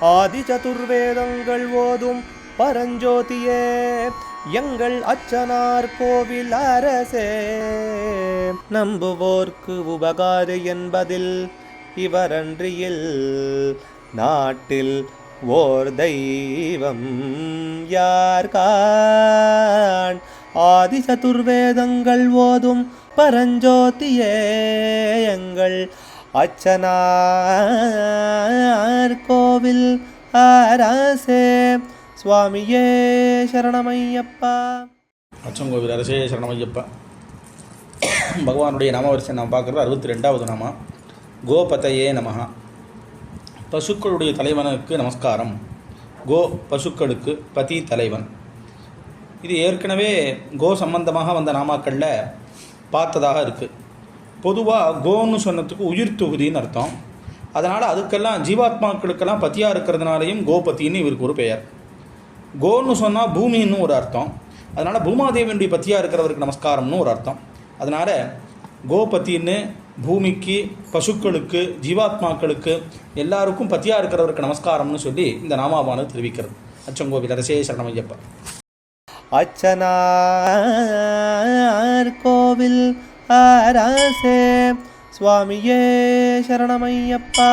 ஆதி சதுர்வேதங்கள் ஓதும் பரஞ்சோதியே எங்கள் அச்சனார் கோவில் அரசே. நம்புவோர்க்கு உபகாரி என்பதில் இவரன்றியில் நாட்டில் ஓர் தெய்வம் யார்கான். ஆதி சதுர்வேதங்கள் ஓதும் பரஞ்சோதியே எங்கள் அச்சனார் கோவில் அரசே. சுவாமியே சரணமையப்பா. அச்சங்கோவில் அரசே சரணமையப்பா. பகவானுடைய நாமவரிசை நாம் பார்க்குறது 62வது நாம. கோபதையே நமஹ. பசுக்களுடைய தலைவனுக்கு நமஸ்காரம். கோ பசுக்களுக்கு பதி தலைவன். இது ஏற்கனவே கோ சம்பந்தமாக வந்த நாமாக்களில் பார்த்ததாக இருக்குது. பொதுவாக கோன்னு சொன்னதுக்கு உயிர் தொகுதின்னு அர்த்தம். அதனால் அதுக்கெல்லாம் ஜீவாத்மாக்களுக்கெல்லாம் பத்தியாக இருக்கிறதுனாலையும் கோபத்தின்னு இவருக்கு ஒரு பெயர். கோன்னு சொன்னால் பூமின்னு ஒரு அர்த்தம். அதனால் பூமாதேவியுடைய பத்தியாக இருக்கிறவருக்கு நமஸ்காரம்னு ஒரு அர்த்தம். அதனால் கோபத்தின்னு பூமிக்கு, பசுக்களுக்கு, ஜீவாத்மாக்களுக்கு எல்லாருக்கும் பத்தியாக இருக்கிறவருக்கு நமஸ்காரம்னு சொல்லி இந்த நாமாவானது தெரிவிக்கிறது. அச்சங்கோவில் அரசே சரணமையப்பா. அச்சனார் கோவில் அரசே. சுவாமியே சரணமையப்பா.